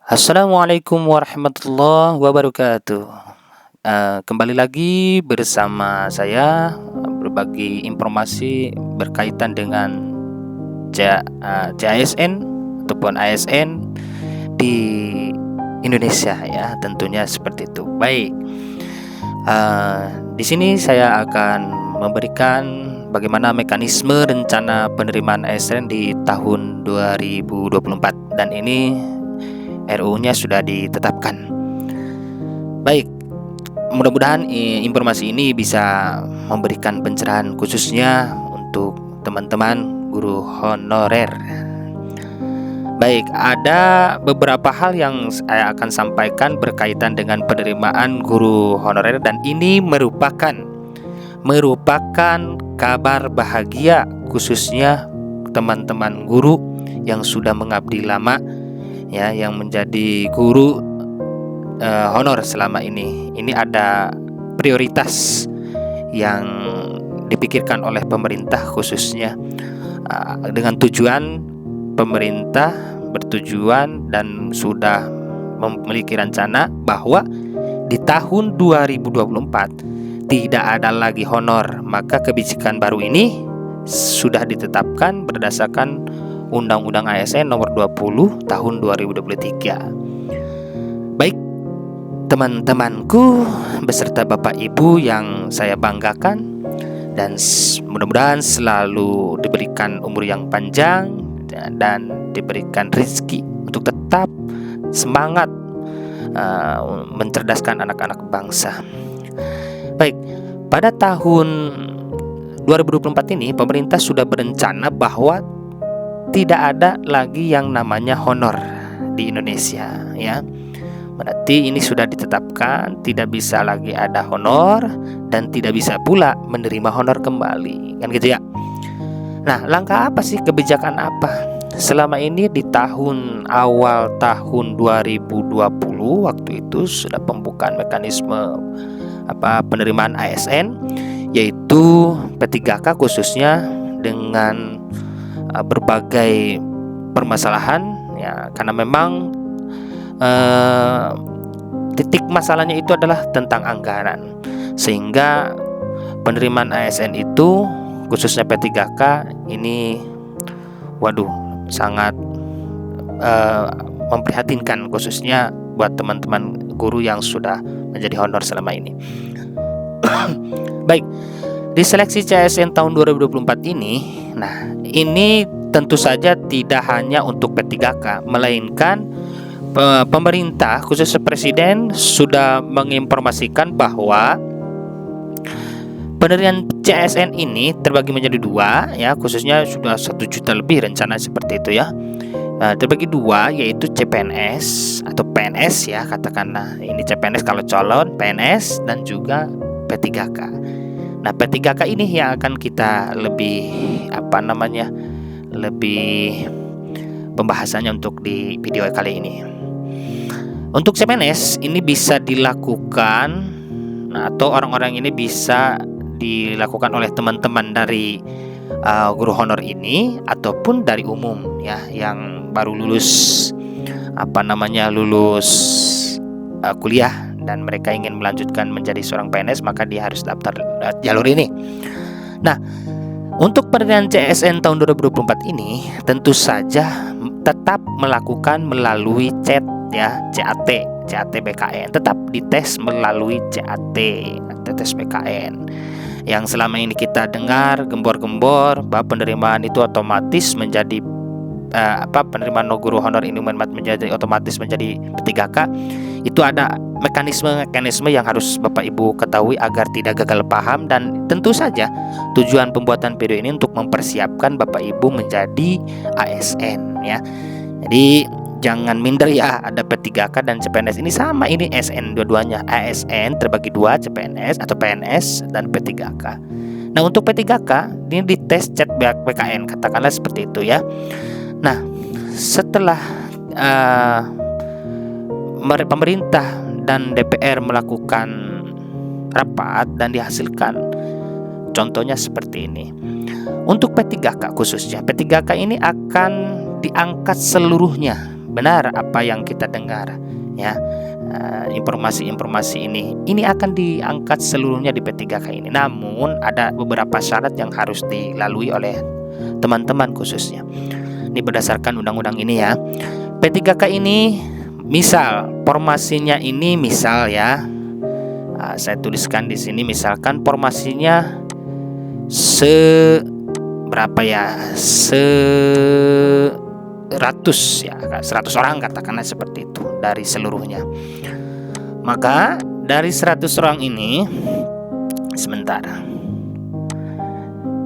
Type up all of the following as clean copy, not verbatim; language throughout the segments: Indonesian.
Assalamualaikum warahmatullahi wabarakatuh. Kembali lagi bersama saya berbagi informasi berkaitan dengan CASN ataupun ASN di Indonesia ya, tentunya seperti itu. Baik, di sini saya akan memberikan bagaimana mekanisme rencana penerimaan ASN di tahun 2024 dan ini RUU-nya sudah ditetapkan. Baik, mudah-mudahan informasi ini bisa memberikan pencerahan khususnya untuk teman-teman guru honorer. Baik, ada beberapa hal yang saya akan sampaikan berkaitan dengan penerimaan guru honorer dan ini merupakan kabar bahagia khususnya teman-teman guru yang sudah mengabdi lama ya, yang menjadi guru honor selama ini. Ini ada prioritas yang dipikirkan oleh pemerintah khususnya dengan tujuan pemerintah bertujuan dan sudah memiliki rencana bahwa di tahun 2024 tidak ada lagi honor. Maka kebijakan baru ini sudah ditetapkan berdasarkan Undang-Undang ASN nomor 20 tahun 2023. Baik, teman-temanku beserta Bapak Ibu yang saya banggakan dan mudah-mudahan selalu diberikan umur yang panjang dan diberikan rezeki untuk tetap semangat mencerdaskan anak-anak bangsa. Baik, pada tahun 2024 ini pemerintah sudah berencana bahwa tidak ada lagi yang namanya honor di Indonesia ya. Berarti ini sudah ditetapkan tidak bisa lagi ada honor dan tidak bisa pula menerima honor kembali, kan gitu ya. Nah, langkah apa sih, kebijakan apa? Selama ini di awal tahun 2020 waktu itu sudah pembukaan mekanisme penerimaan ASN yaitu P3K khususnya dengan berbagai permasalahan ya, karena memang titik masalahnya itu adalah tentang anggaran, sehingga penerimaan ASN itu khususnya P3K ini sangat memprihatinkan khususnya buat teman-teman guru yang sudah menjadi honor selama ini. Baik, di seleksi CASN tahun 2024 ini, nah ini tentu saja tidak hanya untuk P3K, melainkan pemerintah khususnya Presiden sudah menginformasikan bahwa penerimaan CASN ini terbagi menjadi dua ya, khususnya sudah 1 juta lebih rencana seperti itu ya. Terbagi dua yaitu CPNS atau PNS ya, katakanlah ini CPNS kalau calon PNS dan juga P3K. Nah, P3K ini yang akan kita lebih lebih pembahasannya untuk di video kali ini. Untuk CPNS ini bisa dilakukan atau orang-orang ini bisa dilakukan oleh teman-teman dari guru honor ini ataupun dari umum ya, yang baru lulus kuliah dan mereka ingin melanjutkan menjadi seorang PNS, maka dia harus daftar jalur ini. Nah, untuk penerimaan CASN tahun 2024 ini tentu saja tetap melakukan melalui CAT ya, CAT BKN, tetap dites melalui CAT tes BKN. Yang selama ini kita dengar gembor-gembor bahwa penerimaan itu otomatis menjadi penerimaan guru honor ini menjadi otomatis menjadi P3K, itu ada mekanisme yang harus Bapak Ibu ketahui agar tidak gagal paham, dan tentu saja tujuan pembuatan video ini untuk mempersiapkan Bapak Ibu menjadi ASN ya. Jadi jangan minder ya, ada P3K dan CPNS ini sama, ini SN dua-duanya. ASN terbagi dua, CPNS atau PNS dan P3K. Nah, untuk P3K ini dites CAT BKN, katakanlah seperti itu ya. Nah, setelah pemerintah dan DPR melakukan rapat dan dihasilkan contohnya seperti ini. Untuk P3K khususnya, P3K ini akan diangkat seluruhnya benar apa yang kita dengar, ya. Informasi-informasi ini akan diangkat seluruhnya di P3K ini. Namun ada beberapa syarat yang harus dilalui oleh teman-teman khususnya. Ini berdasarkan undang-undang ini ya. P3K ini misal formasinya ini misal ya, saya tuliskan di sini misalkan formasinya berapa ya, 100 ya, 100 orang katakanlah seperti itu dari seluruhnya. Maka dari 100 orang ini, sebentar,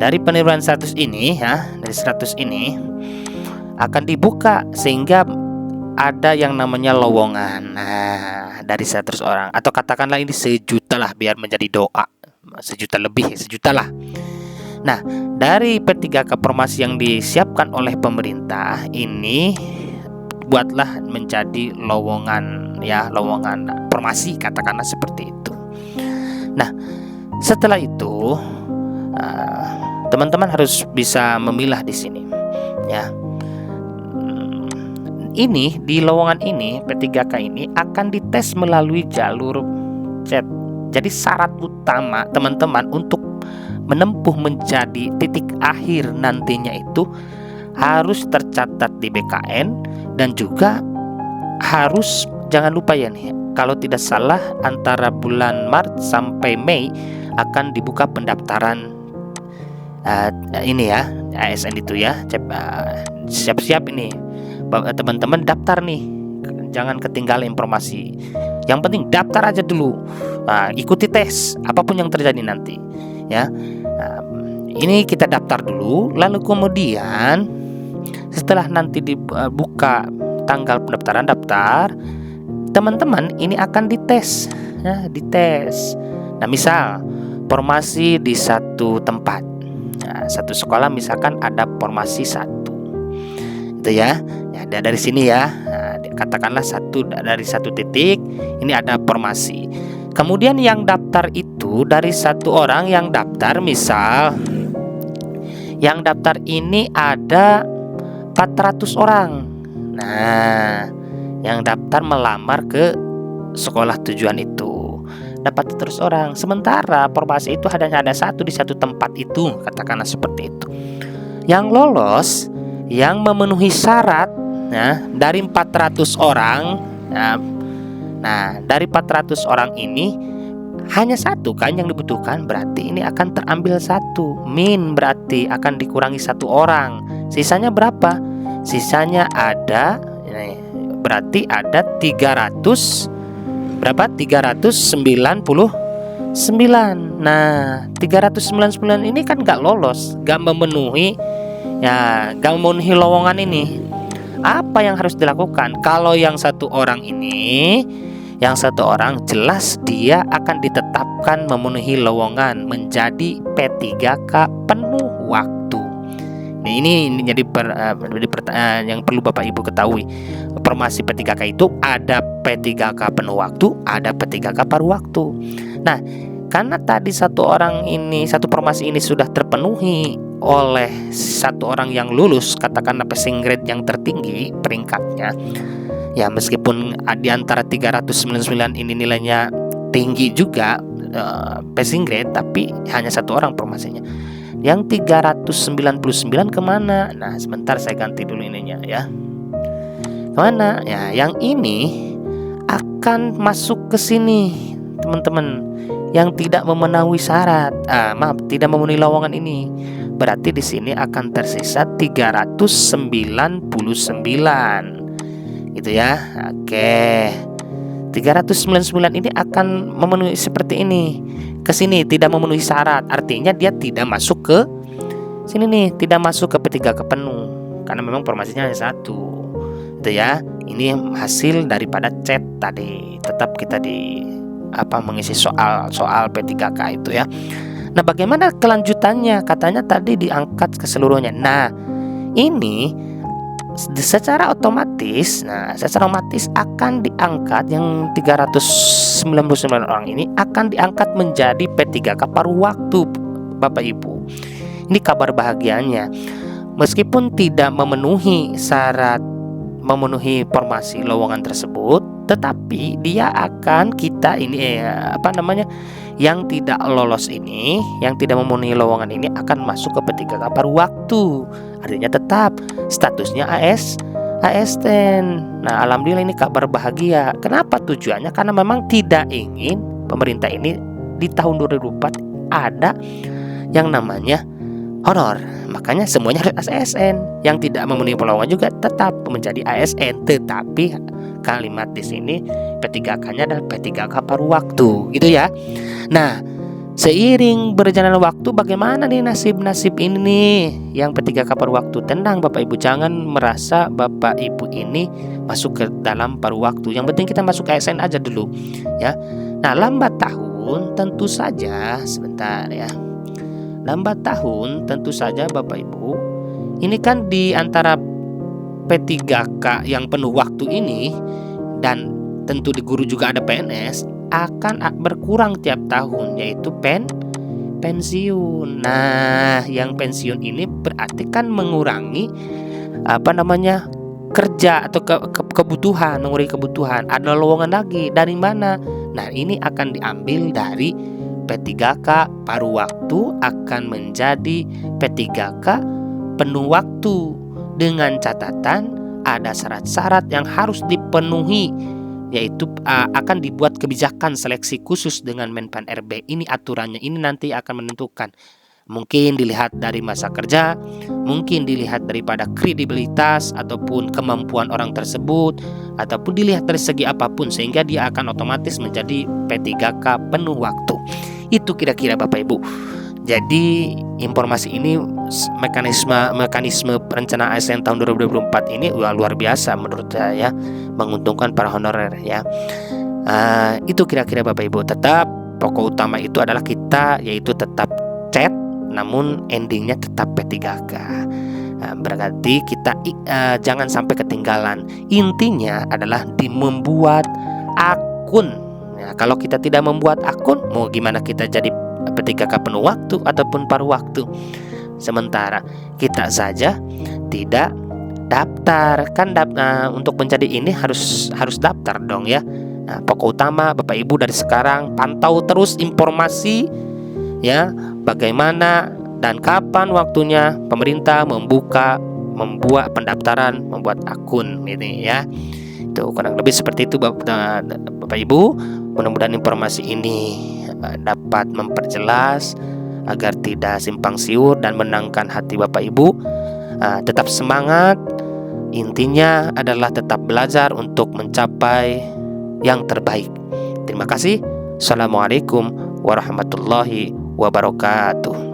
dari penilaian 100 ini ya, dari 100 ini akan dibuka sehingga ada yang namanya lowongan. Nah, dari 100 orang atau katakanlah ini 1.000.000 lah biar menjadi doa. 1.000.000 lebih, 1.000.000 lah. Nah, dari P3K formasi yang disiapkan oleh pemerintah ini buatlah menjadi lowongan ya, lowongan formasi katakanlah seperti itu. Nah, setelah itu teman-teman harus bisa memilah di sini ya. Ini di lowongan ini P3K ini akan dites melalui jalur chat. Jadi syarat utama teman-teman untuk menempuh menjadi titik akhir nantinya itu harus tercatat di BKN dan juga harus jangan lupa ya nih, kalau tidak salah antara bulan Maret sampai Mei akan dibuka pendaftaran ini ya, ASN itu ya. Siap-siap ini teman-teman daftar nih, jangan ketinggalan informasi. Yang penting daftar aja dulu, ikuti tes apapun yang terjadi nanti ya. Ini kita daftar dulu, lalu kemudian setelah nanti dibuka tanggal pendaftaran daftar, teman-teman ini akan dites ya, dites. Nah, misal formasi di satu tempat, satu sekolah misalkan ada formasi 1 itu ya. Dari sini ya, katakanlah dari satu titik ini ada formasi. Kemudian yang daftar itu dari 1 orang yang daftar, misal yang daftar ini ada 400 orang. Nah, yang daftar melamar ke sekolah tujuan itu dapat 400 orang. Sementara formasi itu hanya ada 1 di satu tempat itu, katakanlah seperti itu. Yang lolos, yang memenuhi syarat ya, dari 400 orang. Nah, dari 400 orang ini hanya 1 kan yang dibutuhkan, berarti ini akan terambil 1 berarti akan dikurangi 1 orang. Sisanya berapa? Sisanya ada, berarti ada 300 berapa? 399. Nah, 399 ini kan gak lolos, gak memenuhi ya, gak memenuhi lowongan ini. Apa yang harus dilakukan? Kalau yang 1 orang ini, yang 1 orang jelas dia akan ditetapkan memenuhi lowongan menjadi P3K penuh waktu. Nah, ini jadi yang perlu Bapak Ibu ketahui. Formasi P3K itu ada P3K penuh waktu, ada P3K paruh waktu. Nah, karena tadi 1 orang ini, 1 formasi ini sudah terpenuhi oleh 1 orang yang lulus, katakanlah passing grade yang tertinggi peringkatnya ya, meskipun di antara 399 ini nilainya tinggi juga passing grade, tapi hanya 1 orang formasinya. Yang 399 kemana? Nah, sebentar saya ganti dulu ininya ya. Kemana? Ya, yang ini akan masuk ke sini teman-teman, yang tidak memenuhi syarat, tidak memenuhi lowongan ini. Berarti di sini akan tersisa 399 gitu ya. Oke. 399 ini akan memenuhi seperti ini. Ke sini tidak memenuhi syarat, artinya dia tidak masuk ke sini nih, tidak masuk ke P3K penuh karena memang formasinya hanya 1. Itu ya. Ini hasil daripada chat tadi. Tetap kita mengisi soal P3K itu ya. Nah, bagaimana kelanjutannya? Katanya tadi diangkat ke seluruhnya. Nah, ini secara otomatis akan diangkat, yang 399 orang ini akan diangkat menjadi P3K paruh waktu, Bapak Ibu. Ini kabar bahagianya. Meskipun tidak memenuhi syarat memenuhi formasi lowongan tersebut, tetapi dia akan yang tidak lolos ini, yang tidak memenuhi lowongan ini akan masuk ke P3K paruh waktu. Artinya tetap statusnya ASN. Nah, alhamdulillah ini kabar bahagia. Kenapa tujuannya? Karena memang tidak ingin pemerintah ini di tahun 2004 ada yang namanya honor. Makanya semuanya harus ASN. Yang tidak memenuhi lowongan juga tetap menjadi ASN. Tetapi kalimat di sini P3K-nya adalah P3K paruh waktu, gitu ya. Nah, seiring berjalannya waktu, bagaimana nih nasib-nasib ini nih yang P3K paruh waktu? Tenang Bapak Ibu, jangan merasa Bapak Ibu ini masuk ke dalam paruh waktu. Yang penting kita masuk ASN aja dulu, ya. Nah, lambat tahun tentu saja, sebentar ya. Lambat tahun tentu saja Bapak Ibu, ini kan di antara P3K yang penuh waktu ini dan tentu di guru juga ada PNS akan berkurang tiap tahun, yaitu pensiun. Nah, yang pensiun ini berarti kan mengurangi kerja atau kebutuhan, mengurangi kebutuhan. Ada lowongan lagi dari mana? Nah, ini akan diambil dari P3K paruh waktu akan menjadi P3K penuh waktu, dengan catatan ada syarat-syarat yang harus dipenuhi, yaitu akan dibuat kebijakan seleksi khusus dengan Menpan RB. Ini aturannya ini nanti akan menentukan. Mungkin dilihat dari masa kerja, mungkin dilihat daripada kredibilitas ataupun kemampuan orang tersebut, ataupun dilihat dari segi apapun, sehingga dia akan otomatis menjadi P3K penuh waktu. Itu kira-kira Bapak Ibu. Jadi informasi ini, mekanisme perencanaan ASN tahun 2024 ini luar biasa menurut saya, menguntungkan para honorer ya. Itu kira-kira Bapak Ibu. Tetap pokok utama itu adalah kita, yaitu tetap chat, namun endingnya tetap P3K. Berarti kita jangan sampai ketinggalan. Intinya adalah membuat akun. Ya, kalau kita tidak membuat akun, mau gimana kita jadi P3K penuh waktu ataupun paruh waktu? Sementara kita saja tidak daftar, kan untuk menjadi ini harus daftar dong ya. Nah, pokok utama Bapak Ibu dari sekarang pantau terus informasi ya, bagaimana dan kapan waktunya pemerintah membuat pendaftaran, membuat akun ini ya. Itu kurang lebih seperti itu Bapak Ibu. Mudah-mudahan informasi ini dapat memperjelas agar tidak simpang siur dan menenangkan hati Bapak Ibu. Tetap semangat. Intinya adalah tetap belajar untuk mencapai yang terbaik. Terima kasih. Assalamualaikum warahmatullahi wabarakatuh.